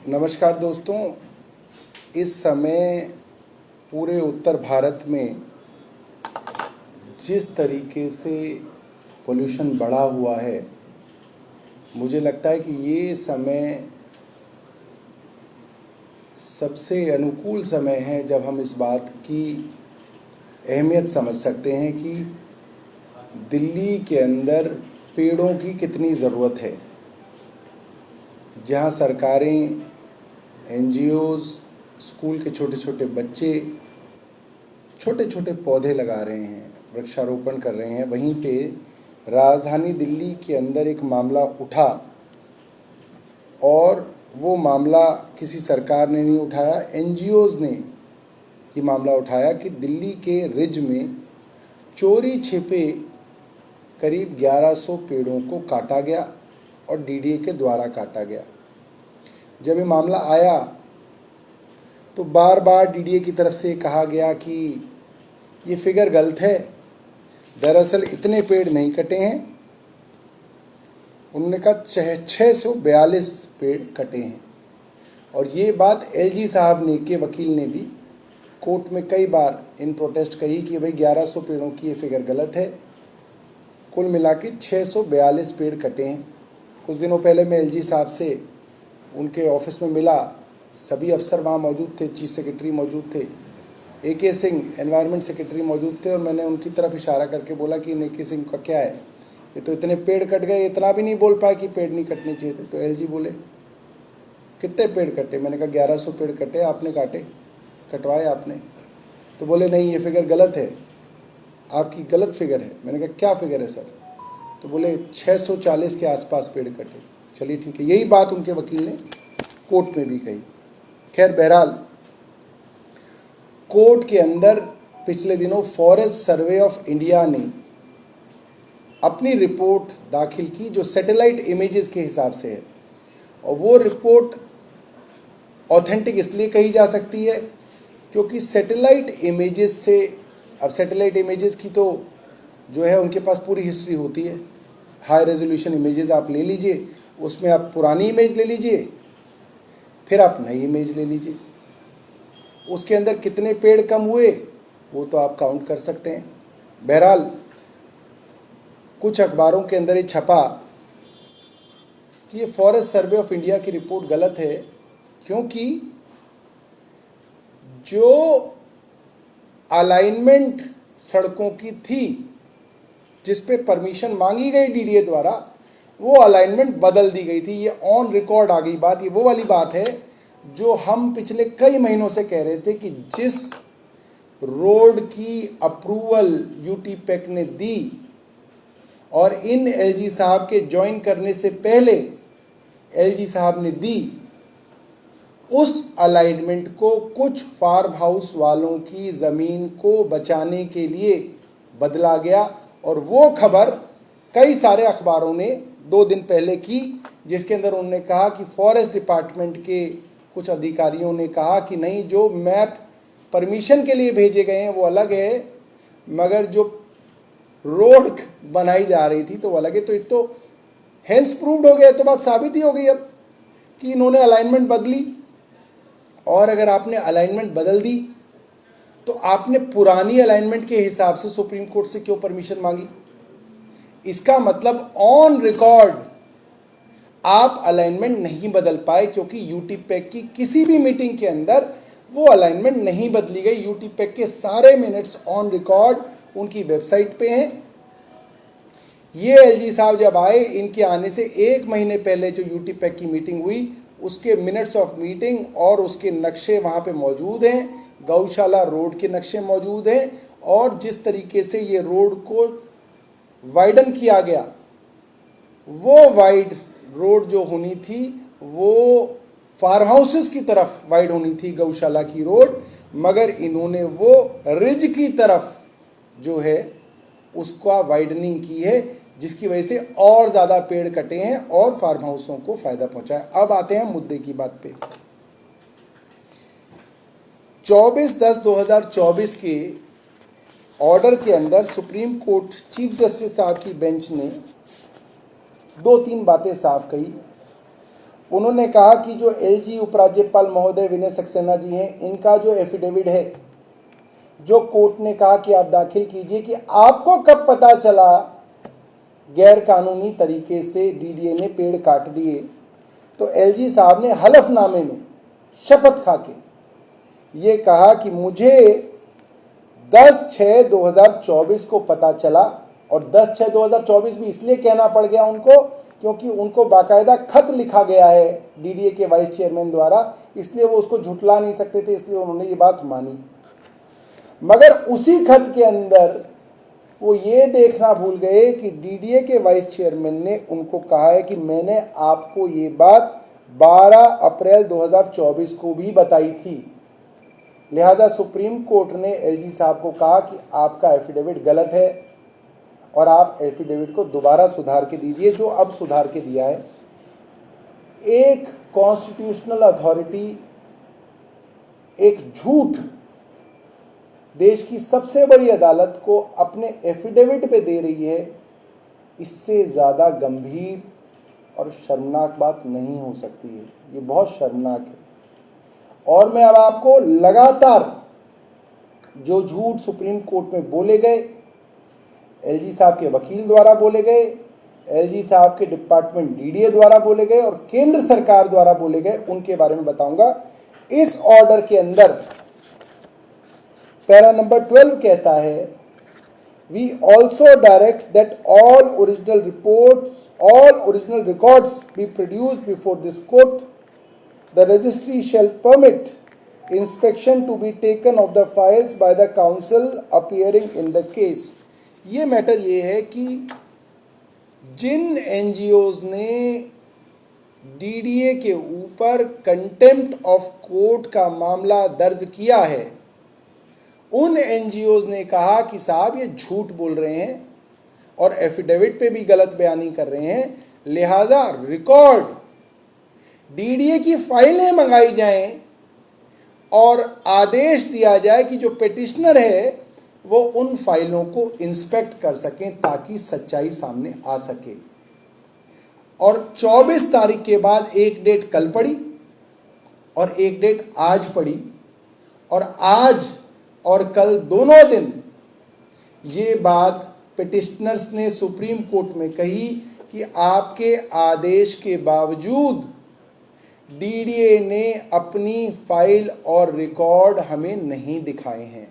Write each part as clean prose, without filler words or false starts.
नमस्कार दोस्तों। इस समय पूरे उत्तर भारत में जिस तरीके से पोल्यूशन बढ़ा हुआ है, मुझे लगता है कि ये समय सबसे अनुकूल समय है जब हम इस बात की अहमियत समझ सकते हैं कि दिल्ली के अंदर पेड़ों की कितनी ज़रूरत है। जहाँ सरकारें, एनजीओज़, स्कूल के छोटे छोटे बच्चे छोटे छोटे पौधे लगा रहे हैं, वृक्षारोपण कर रहे हैं, वहीं पे राजधानी दिल्ली के अंदर एक मामला उठा और वो मामला किसी सरकार ने नहीं उठाया, एनजीओज़ ने ये मामला उठाया कि दिल्ली के रिज में चोरी छिपे करीब 1100 पेड़ों को काटा गया और डीडीए के द्वारा काटा गया। जब ये मामला आया तो बार बार डीडीए की तरफ से कहा गया कि ये फिगर गलत है, दरअसल इतने पेड़ नहीं कटे हैं। उन्होंने कहा 642 पेड़ कटे हैं। और ये बात एलजी साहब ने के वकील ने भी कोर्ट में कई बार इन प्रोटेस्ट कही कि भाई 1100 पेड़ों की ये फिगर गलत है, कुल मिला के 642 पेड़ कटे हैं। कुछ दिनों पहले मैं एलजी साहब से उनके ऑफिस में मिला, सभी अफसर वहाँ मौजूद थे, चीफ सेक्रेटरी मौजूद थे, AK सिंह एनवायरनमेंट सेक्रेटरी मौजूद थे, और मैंने उनकी तरफ इशारा करके बोला कि AK सिंह का क्या है, ये तो इतने पेड़ कट गए, इतना भी नहीं बोल पाए कि पेड़ नहीं कटने चाहिए थे। तो एलजी बोले कितने पेड़ कटे? मैंने कहा 1100 पेड़ कटे, आपने काटे, कटवाए आपने? तो बोले नहीं, ये फिगर गलत है, आपकी गलत फिगर है। मैंने कहा क्या फिगर है सर? तो बोले 640 के आसपास पेड़ कटे। चलिए ठीक है, यही बात उनके वकील ने कोर्ट में भी कही। खैर बहरहाल, कोर्ट के अंदर पिछले दिनों फॉरेस्ट सर्वे ऑफ इंडिया ने अपनी रिपोर्ट दाखिल की जो सैटेलाइट इमेजेस के हिसाब से है, और वो रिपोर्ट ऑथेंटिक इसलिए कही जा सकती है क्योंकि सैटेलाइट इमेजेस से, अब सैटेलाइट इमेजेस की तो जो है उनके पास पूरी हिस्ट्री होती है। हाई रेजोल्यूशन इमेजेस आप ले लीजिए, उसमें आप पुरानी इमेज ले लीजिए, फिर आप नई इमेज ले लीजिए, उसके अंदर कितने पेड़ कम हुए वो तो आप काउंट कर सकते हैं। बहरहाल कुछ अखबारों के अंदर ये छपा कि ये फॉरेस्ट सर्वे ऑफ इंडिया की रिपोर्ट गलत है क्योंकि जो अलाइनमेंट सड़कों की थी जिस पे परमिशन मांगी गई डीडीए द्वारा, वो अलाइनमेंट बदल दी गई थी। ये ऑन रिकॉर्ड आ गई बात। ये वो वाली बात है जो हम पिछले कई महीनों से कह रहे थे कि जिस रोड की अप्रूवल यूटी पैक ने दी और इन एलजी साहब के ज्वाइन करने से पहले एलजी साहब ने दी, उस अलाइनमेंट को कुछ फार्म हाउस वालों की ज़मीन को बचाने के लिए बदला गया। और वो खबर कई सारे अखबारों ने 2 दिन पहले की, जिसके अंदर उन्होंने कहा कि फॉरेस्ट डिपार्टमेंट के कुछ अधिकारियों ने कहा कि नहीं, जो मैप परमिशन के लिए भेजे गए हैं वो अलग है, मगर जो रोड बनाई जा रही थी तो वो अलग है। तो ये तो हेंस प्रूव्ड हो गया, तो बात साबित ही हो गई अब कि इन्होंने अलाइनमेंट बदली। और अगर आपने अलाइनमेंट बदल दी तो आपने पुरानी अलाइनमेंट के हिसाब से सुप्रीम कोर्ट से क्यों परमिशन मांगी? इसका मतलब ऑन रिकॉर्ड आप अलाइनमेंट नहीं बदल पाए क्योंकि यूटी पैक की किसी भी मीटिंग के अंदर वो अलाइनमेंट नहीं बदली गई। यूटी पैक के सारे मिनट्स ऑन रिकॉर्ड उनकी वेबसाइट पे हैं। ये एलजी साहब जब आए, इनके आने से 1 महीने पहले जो यूटी पैक की मीटिंग हुई उसके मिनट्स ऑफ मीटिंग और उसके नक्शे वहाँ पे मौजूद हैं, गौशाला रोड के नक्शे मौजूद हैं, और जिस तरीके से ये रोड को वाइडन किया गया, वो वाइड रोड जो होनी थी वो फार्म हाउसेस की तरफ वाइड होनी थी, गौशाला की रोड, मगर इन्होंने वो रिज की तरफ जो है उसका वाइडनिंग की है, जिसकी वजह से और ज़्यादा पेड़ कटे हैं और फार्म हाउसों को फ़ायदा पहुंचा है। अब आते हैं मुद्दे की बात पे। 24/10/2024 के ऑर्डर के अंदर सुप्रीम कोर्ट चीफ जस्टिस साहब की बेंच ने 2-3 बातें साफ कही। उन्होंने कहा कि जो एलजी उपराज्यपाल महोदय विनय सक्सेना जी हैं, इनका जो एफिडेविट है, जो कोर्ट ने कहा कि आप दाखिल कीजिए कि आपको कब पता चला गैर कानूनी तरीके से डीडीए ने पेड़ काट दिए, तो एलजी साहब ने हलफनामे में शपथ खा के ये कहा कि मुझे 10/6/2024 को पता चला, और 10/6/2024 भी इसलिए कहना पड़ गया उनको क्योंकि उनको बाकायदा खत लिखा गया है डीडीए के वाइस चेयरमैन द्वारा, इसलिए वो उसको झुठला नहीं सकते थे, इसलिए उन्होंने ये बात मानी। मगर उसी खत के अंदर वो ये देखना भूल गए कि डीडीए के वाइस चेयरमैन ने उनको कहा है कि मैंने आपको ये बात 12 अप्रैल 2024 को भी बताई थी। लिहाजा सुप्रीम कोर्ट ने एलजी साहब को कहा कि आपका एफिडेविट गलत है और आप एफिडेविट को दोबारा सुधार के दीजिए, जो अब सुधार के दिया है। एक कॉन्स्टिट्यूशनल अथॉरिटी एक झूठ देश की सबसे बड़ी अदालत को अपने एफिडेविट पे दे रही है, इससे ज़्यादा गंभीर और शर्मनाक बात नहीं हो सकती है। ये बहुत शर्मनाक है। और मैं अब आपको लगातार जो झूठ सुप्रीम कोर्ट में बोले गए, एलजी साहब के वकील द्वारा बोले गए, एलजी साहब के डिपार्टमेंट डीडीए द्वारा बोले गए और केंद्र सरकार द्वारा बोले गए, उनके बारे में बताऊंगा। इस ऑर्डर के अंदर पैरा नंबर 12 कहता है, we also direct that all original records be produced before this court. The registry shall permit inspection to be taken of the files by the counsel appearing in the case। ये matter ये है कि जिन NGOs ने DDA के ऊपर contempt of court का मामला दर्ज किया है, उन एनजीओज ने कहा कि साहब ये झूठ बोल रहे हैं और एफिडेविट पे भी गलत बयानी कर रहे हैं, लिहाजा रिकॉर्ड डीडीए की फाइलें मंगाई जाएं और आदेश दिया जाए कि जो पिटिशनर है वो उन फाइलों को इंस्पेक्ट कर सकें ताकि सच्चाई सामने आ सके। और 24 तारीख के बाद एक डेट कल पड़ी और एक डेट आज पड़ी, और आज और कल दोनों दिन ये बात पिटिशनर्स ने सुप्रीम कोर्ट में कही कि आपके आदेश के बावजूद डीडीए ने अपनी फाइल और रिकॉर्ड हमें नहीं दिखाए हैं।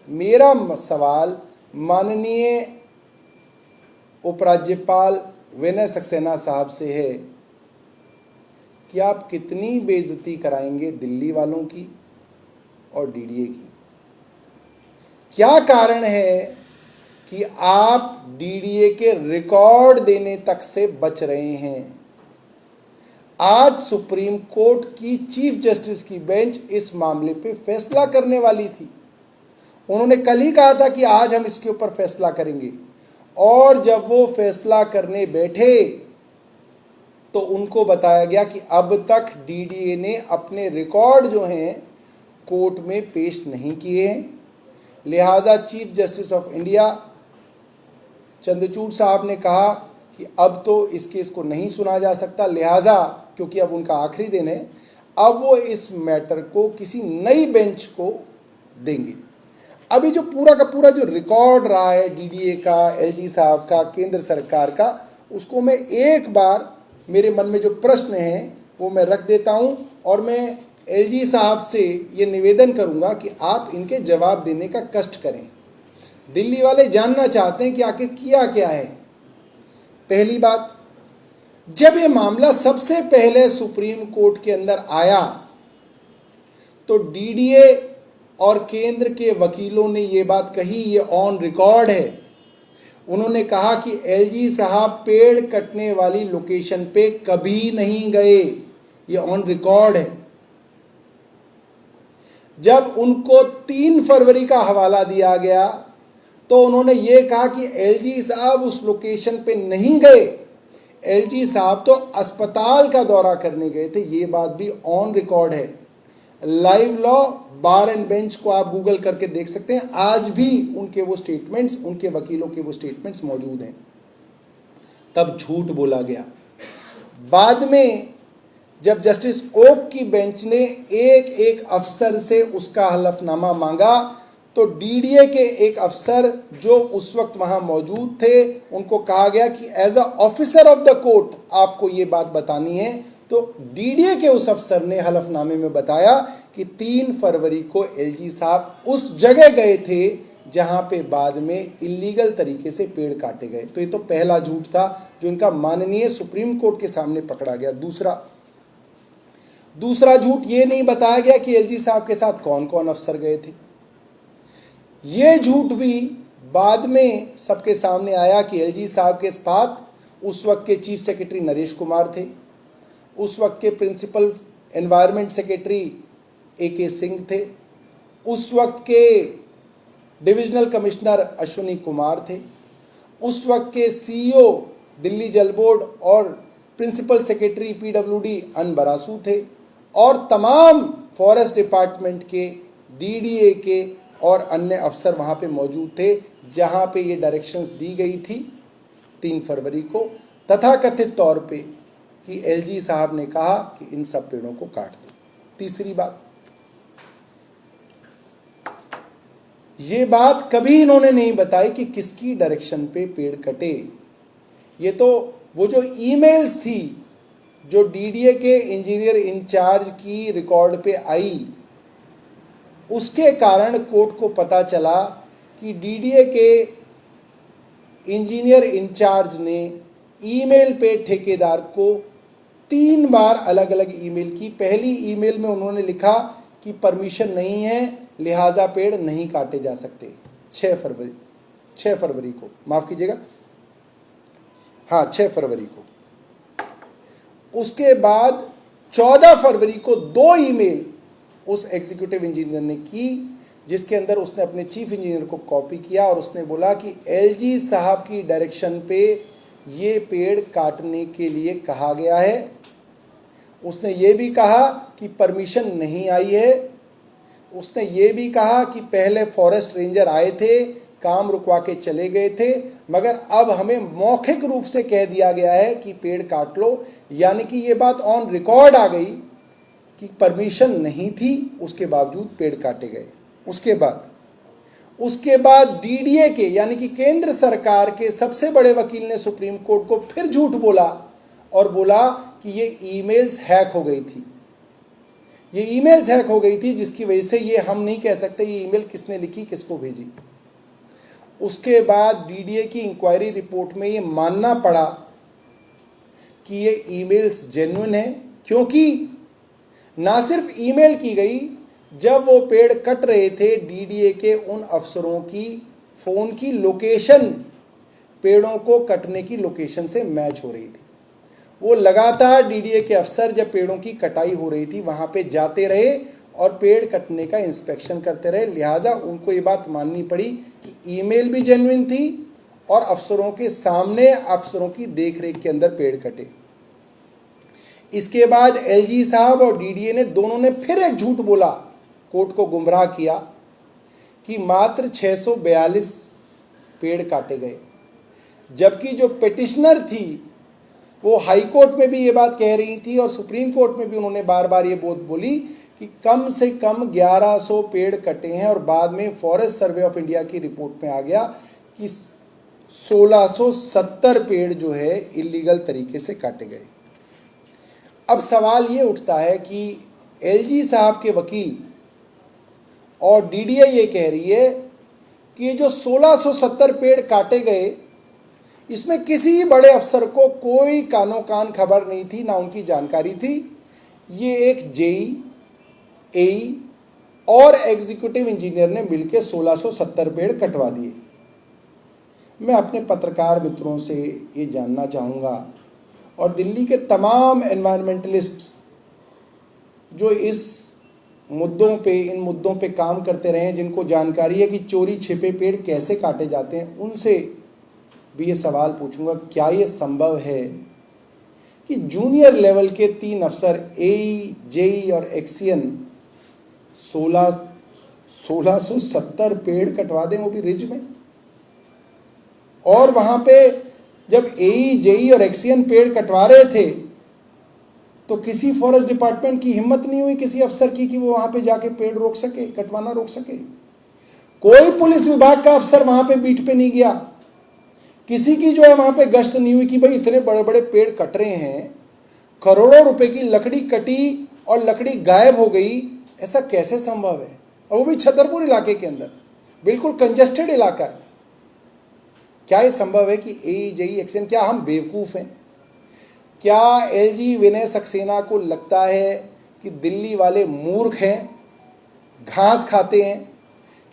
मेरा सवाल माननीय उपराज्यपाल विनय सक्सेना साहब से है कि आप कितनी बेइज्जती कराएंगे दिल्ली वालों की और डीडीए की? क्या कारण है कि आप डीडीए के रिकॉर्ड देने तक से बच रहे हैं? आज सुप्रीम कोर्ट की चीफ जस्टिस की बेंच इस मामले पे फैसला करने वाली थी। उन्होंने कल ही कहा था कि आज हम इसके ऊपर फैसला करेंगे, और जब वो फैसला करने बैठे तो उनको बताया गया कि अब तक डीडीए ने अपने रिकॉर्ड जो हैं कोर्ट में पेश नहीं किए हैं। लिहाजा chief justice of India Chandrachud साहब ने कहा कि अब तो इस केस को नहीं सुना जा सकता, लिहाजा क्योंकि अब उनका आखिरी दिन है, अब वो इस मैटर को किसी नई बेंच को देंगे। अभी जो पूरा का पूरा जो रिकॉर्ड रहा है डीडीए का, एलजी साहब का, केंद्र सरकार का, उसको मैं एक बार मेरे मन में जो प्रश्न हैं वो मैं रख देता हूं, और मैं एलजी साहब से ये निवेदन करूंगा कि आप इनके जवाब देने का कष्ट करें। दिल्ली वाले जानना चाहते हैं कि आखिर किया क्या है। पहली बात, जब ये मामला सबसे पहले सुप्रीम कोर्ट के अंदर आया तो डीडीए और केंद्र के वकीलों ने ये बात कही, ये ऑन रिकॉर्ड है। उन्होंने कहा कि एलजी साहब पेड़ कटने वाली लोकेशन पे कभी नहीं गए, ये ऑन रिकॉर्ड है। जब उनको 3 फरवरी का हवाला दिया गया तो उन्होंने ये कहा कि एलजी साहब उस लोकेशन पे नहीं गए, एलजी साहब तो अस्पताल का दौरा करने गए थे। ये बात भी ऑन रिकॉर्ड है। Live law bar and bench को आप गूगल करके देख सकते हैं, आज भी उनके वो स्टेटमेंट्स, उनके वकीलों के वो स्टेटमेंट्स मौजूद हैं। तब झूठ बोला गया। बाद में जब जस्टिस ओक की बेंच ने एक एक अफसर से उसका हलफनामा मांगा तो डीडीए के एक अफसर जो उस वक्त वहां मौजूद थे, उनको कहा गया कि as a officer of the court आपको ये बात बतानी है। तो डीडीए के उस अफसर ने हलफनामे में बताया कि 3 फरवरी को एलजी साहब उस जगह गए थे जहां पे बाद में इलीगल तरीके से पेड़ काटे गए। तो ये तो पहला झूठ था जो इनका माननीय सुप्रीम कोर्ट के सामने पकड़ा गया। दूसरा झूठ ये नहीं बताया गया कि एलजी साहब के साथ कौन कौन अफसर गए थे। ये झूठ भी बाद में सबके सामने आया कि एलजी साहब के साथ उस वक्त के चीफ सेक्रेटरी नरेश कुमार थे, उस वक्त के principal environment secretary AK Singh थे, उस वक्त के डिविजनल कमिश्नर अश्विनी कुमार थे, उस वक्त के CEO दिल्ली जल बोर्ड और प्रिंसिपल सेक्रेटरी PWD अन बरासू थे, और तमाम फॉरेस्ट डिपार्टमेंट के DDA के और अन्य अफसर वहाँ पे मौजूद थे जहाँ पे ये डायरेक्शंस दी गई थी 3 फरवरी को, तथाकथित तौर पे कि एलजी साहब ने कहा कि इन सब पेड़ों को काट दो। तीसरी बात, ये बात कभी इन्होंने नहीं बताई कि किसकी डायरेक्शन पे पेड़ कटे। ये तो वो जो ईमेल्स थी जो डीडीए के इंजीनियर इंचार्ज की रिकॉर्ड पे आई, उसके कारण कोर्ट को पता चला कि डीडीए के इंजीनियर इंचार्ज ने ईमेल पे ठेकेदार को 3 बार अलग अलग ईमेल की। पहली ईमेल में उन्होंने लिखा कि परमिशन नहीं है, लिहाजा पेड़ नहीं काटे जा सकते। 6 फरवरी को, माफ कीजिएगा, हाँ 6 फरवरी को। उसके बाद 14 फरवरी को 2 ईमेल उस एग्जीक्यूटिव इंजीनियर ने की जिसके अंदर उसने अपने चीफ इंजीनियर को कॉपी किया और उसने बोला कि एलजी साहब की डायरेक्शन पे ये पेड़ काटने के लिए कहा गया है। उसने ये भी कहा कि परमिशन नहीं आई है। उसने ये भी कहा कि पहले फॉरेस्ट रेंजर आए थे, काम रुकवा के चले गए थे, मगर अब हमें मौखिक रूप से कह दिया गया है कि पेड़ काट लो। यानी कि ये बात ऑन रिकॉर्ड आ गई कि परमिशन नहीं थी, उसके बावजूद पेड़ काटे गए। उसके बाद डीडीए के यानी कि केंद्र सरकार के सबसे बड़े वकील ने सुप्रीम कोर्ट को फिर झूठ बोला और बोला कि ये ईमेल्स हैक हो गई थी। ये ईमेल्स हैक हो गई थी जिसकी वजह से ये हम नहीं कह सकते ये ईमेल किसने लिखी, किसको भेजी। उसके बाद डीडीए की इंक्वायरी रिपोर्ट में ये मानना पड़ा कि ये ईमेल्स जेन्युइन है, क्योंकि ना सिर्फ ईमेल की गई, जब वो पेड़ कट रहे थे डीडीए के उन अफसरों की फोन की लोकेशन पेड़ों को कटने की लोकेशन से मैच हो रही थी। वो लगातार डीडीए के अफसर जब पेड़ों की कटाई हो रही थी वहां पे जाते रहे और पेड़ कटने का इंस्पेक्शन करते रहे। लिहाजा उनको ये बात माननी पड़ी कि ईमेल भी जेन्युइन थी और अफसरों के सामने अफसरों की देखरेख के अंदर पेड़ कटे। इसके बाद एलजी साहब और डीडीए ने दोनों ने फिर एक झूठ बोला, कोर्ट को गुमराह किया कि मात्र 642 पेड़ काटे गए, जबकि जो पिटिशनर थी वो हाई कोर्ट में भी ये बात कह रही थी और सुप्रीम कोर्ट में भी उन्होंने बार बार ये बात बोली कि कम से कम 1100 पेड़ कटे हैं। और बाद में फॉरेस्ट सर्वे ऑफ इंडिया की रिपोर्ट में आ गया कि 1670 पेड़ जो है इलीगल तरीके से काटे गए। अब सवाल ये उठता है कि एलजी साहब के वकील और डीडीए ये कह रही है कि जो 1670 पेड़ काटे गए इसमें किसी बड़े अफसर को कोई कानो कान खबर नहीं थी, ना उनकी जानकारी थी। ये एक जेई, एई और एग्जीक्यूटिव इंजीनियर ने मिलकर 1670 पेड़ कटवा दिए। मैं अपने पत्रकार मित्रों से ये जानना चाहूँगा और दिल्ली के तमाम एनवायरमेंटलिस्ट्स जो इस मुद्दों पे इन मुद्दों पे काम करते रहे हैं, जिनको जानकारी है कि चोरी छिपे पेड़ कैसे काटे जाते हैं, उनसे भी ये सवाल पूछूंगा, क्या ये संभव है कि जूनियर लेवल के 3 अफसर एई, जेई और एक्सियन 1670 पेड़ कटवा दें, वो भी रिज में। और वहां पे जब एई, जेई और एक्सियन पेड़ कटवा रहे थे तो किसी फॉरेस्ट डिपार्टमेंट की हिम्मत नहीं हुई किसी अफसर की कि वो वहां पे जाके पेड़ रोक सके, कटवाना रोक सके। कोई पुलिस विभाग का अफसर वहां पे बीट पे नहीं गया, किसी की जो है वहां पे गश्त नहीं हुई कि भाई इतने बड़े बड़े पेड़ कट रहे हैं, करोड़ों रुपए की लकड़ी कटी और लकड़ी गायब हो गई, ऐसा कैसे संभव है? और वो भी छतरपुर इलाके के अंदर, बिल्कुल कंजेस्टेड इलाका है। क्या ये संभव है कि AE एक्शन, क्या हम बेवकूफ हैं? क्या LG विनय सक्सेना को लगता है कि दिल्ली वाले मूर्ख हैं, घास खाते हैं,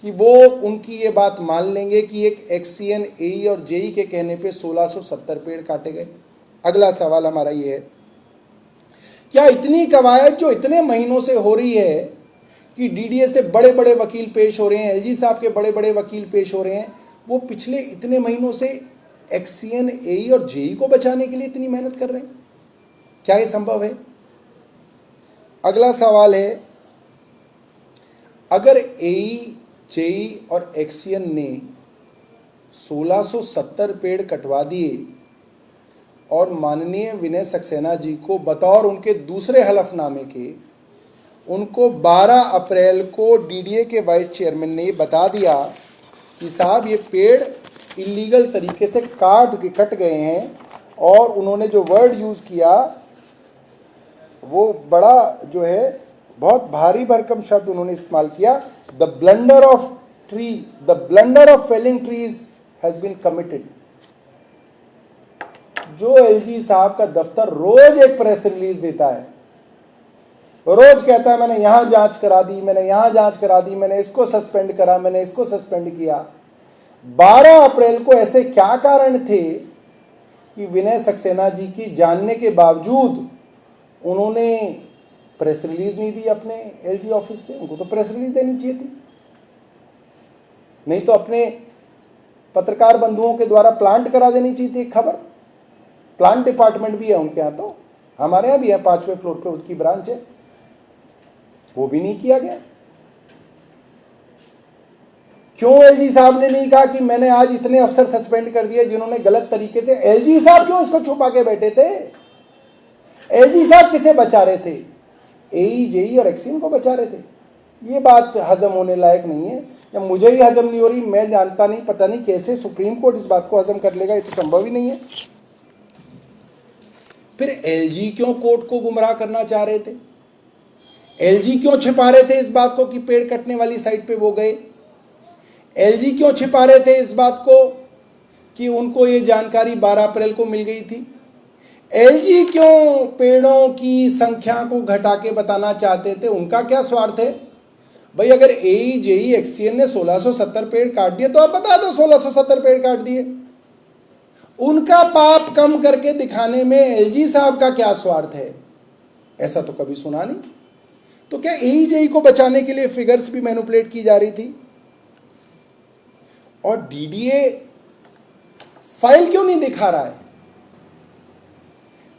कि वो उनकी ये बात मान लेंगे कि एक एक्सीएन, AE और JE के कहने पे 1670 पेड़ काटे गए? अगला सवाल हमारा ये है, क्या इतनी कवायद जो इतने महीनों से हो रही है कि DDA से बड़े बड़े वकील पेश हो रहे हैं, LG साहब के बड़े बड़े वकील पेश हो रहे हैं, वो पिछले इतने महीनों से एक्सीएन, AE और JE को बचाने के लिए इतनी मेहनत कर रहे हैं? क्या ये संभव है? अगला सवाल है, अगर AE, JE और एक्सीएन ने 1670 पेड़ कटवा दिए और माननीय विनय सक्सेना जी को बतौर उनके दूसरे हलफनामे के उनको 12 अप्रैल को DDA के वाइस चेयरमैन ने ये बता दिया कि साहब ये पेड़ इलीगल तरीके से कट गए हैं, और उन्होंने जो वर्ड यूज़ किया वो बड़ा जो है बहुत भारी भरकम शब्द उन्होंने इस्तेमाल किया, the blunder of felling trees has been committed. जो LG साहब का दफ्तर रोज एक प्रेस रिलीज देता है, रोज कहता है मैंने यहां जांच करा दी, मैंने यहां जांच करा दी, मैंने इसको सस्पेंड करा, मैंने इसको सस्पेंड किया। 12 अप्रैल को ऐसे क्या कारण थे कि विनय सक्सेना जी की जानने के बावजूद उन्होंने प्रेस रिलीज नहीं दी अपने LG ऑफिस से? उनको तो प्रेस रिलीज देनी चाहिए थी, नहीं तो अपने पत्रकार बंधुओं के द्वारा प्लांट करा देनी चाहिए थी खबर। प्लांट डिपार्टमेंट भी है उनके यहाँ, तो हमारे यहाँ भी है, 5वें फ्लोर पे उसकी ब्रांच है, वो भी नहीं किया गया। क्यों LG साहब ने नहीं कहा कि मैंने आज इतने अफसर सस्पेंड कर दिए जिन्होंने गलत तरीके से? LG साहब क्यों इसको छुपा के बैठे थे? LG साहब किसे बचा रहे थे? AE, JE और एक्सीएन को बचा रहे थे। ये बात हजम होने लायक नहीं है, या मुझे ही हजम नहीं हो रही, मैं जानता नहीं, पता नहीं कैसे सुप्रीम कोर्ट इस बात को हजम कर लेगा, ये तो संभव ही नहीं है। फिर LG क्यों कोर्ट को गुमराह करना चाह रहे थे? LG क्यों छिपा रहे थे इस बात को कि पेड़ कटने वाली साइड पे वो गए? LG क्यों छिपा रहे थे इस बात को कि उनको ये जानकारी 12 अप्रैल को मिल गई थी? LG क्यों पेड़ों की संख्या को घटा के बताना चाहते थे? उनका क्या स्वार्थ है? भाई अगर AE, JE, एक्सीएन ने 1670 पेड़ काट दिए तो आप बता दो 1670 पेड़ काट दिए। उनका पाप कम करके दिखाने में LG साहब का क्या स्वार्थ है? ऐसा तो कभी सुना नहीं। तो क्या AE, JE को बचाने के लिए फिगर्स भी मैनिपुलेट की जा रही थी? और DDA फाइल क्यों नहीं दिखा रहा है?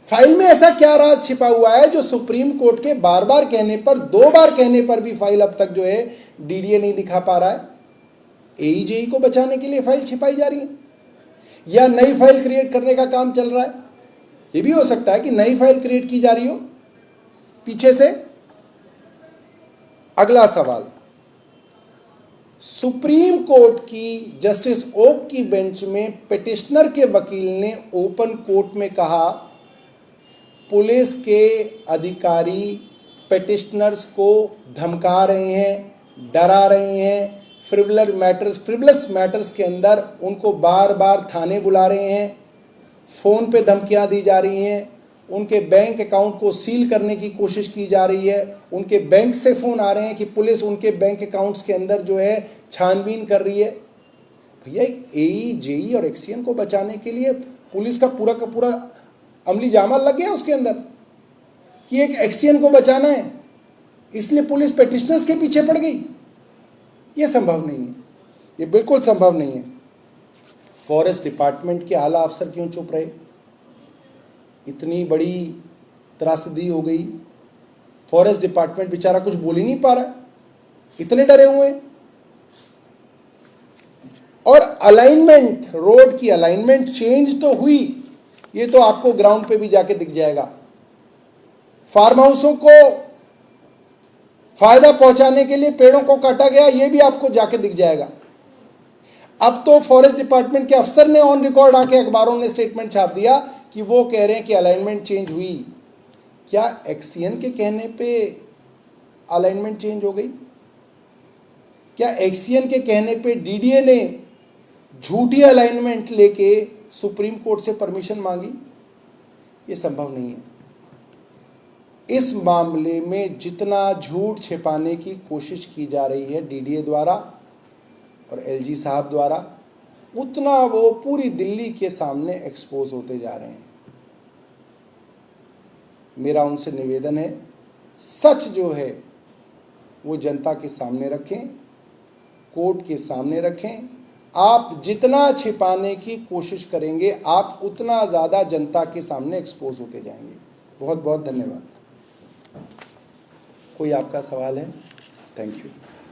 फाइल में ऐसा क्या राज छिपा हुआ है जो सुप्रीम कोर्ट के बार बार कहने पर, 2 बार कहने पर भी फाइल अब तक जो है DDA नहीं दिखा पा रहा है? AE, JE को बचाने के लिए फाइल छिपाई जा रही है, या नई फाइल क्रिएट करने का काम चल रहा है? ये भी हो सकता है कि नई फाइल क्रिएट की जा रही हो पीछे से। अगला सवाल, सुप्रीम कोर्ट की जस्टिस ओक की बेंच में पिटिशनर के वकील ने ओपन कोर्ट में कहा पुलिस के अधिकारी पिटिशनर्स को धमका रहे हैं, डरा रहे हैं, फ्रिवलस मैटर्स के अंदर उनको बार बार थाने बुला रहे हैं, फ़ोन पे धमकियां दी जा रही हैं, उनके बैंक अकाउंट को सील करने की कोशिश की जा रही है, उनके बैंक से फ़ोन आ रहे हैं कि पुलिस उनके बैंक अकाउंट्स के अंदर जो है छानबीन कर रही है। भैया AE, JE और एक्सीएन को बचाने के लिए पुलिस का पूरा अमली जामा लग गया उसके अंदर कि एक एक्सीएन को बचाना है, इसलिए पुलिस पिटिशनर्स के पीछे पड़ गई। ये संभव नहीं है, ये बिल्कुल संभव नहीं है। फॉरेस्ट डिपार्टमेंट के आला अफसर क्यों चुप रहे? इतनी बड़ी त्रासदी हो गई, फॉरेस्ट डिपार्टमेंट बेचारा कुछ बोल ही नहीं पा रहा है, इतने डरे हुए हैं। और अलाइनमेंट, रोड की अलाइनमेंट चेंज तो हुई, ये तो आपको ग्राउंड पे भी जाके दिख जाएगा। फार्म हाउसों को फायदा पहुंचाने के लिए पेड़ों को काटा गया, यह भी आपको जाके दिख जाएगा। अब तो फॉरेस्ट डिपार्टमेंट के अफसर ने ऑन रिकॉर्ड आके अखबारों ने स्टेटमेंट छाप दिया कि वो कह रहे हैं कि अलाइनमेंट चेंज हुई। क्या एक्सीएन के कहने पे अलाइनमेंट चेंज हो गई? क्या एक्सीएन के कहने पे डीडीए ने झूठी अलाइनमेंट लेके सुप्रीम कोर्ट से परमिशन मांगी? ये संभव नहीं है। इस मामले में जितना झूठ छिपाने की कोशिश की जा रही है डीडीए द्वारा और एलजी साहब द्वारा, उतना वो पूरी दिल्ली के सामने एक्सपोज होते जा रहे हैं। मेरा उनसे निवेदन है, सच जो है वो जनता के सामने रखें, कोर्ट के सामने रखें। आप जितना छिपाने की कोशिश करेंगे, आप उतना ज़्यादा जनता के सामने एक्सपोज होते जाएंगे। बहुत बहुत धन्यवाद। कोई आपका सवाल है? Thank you.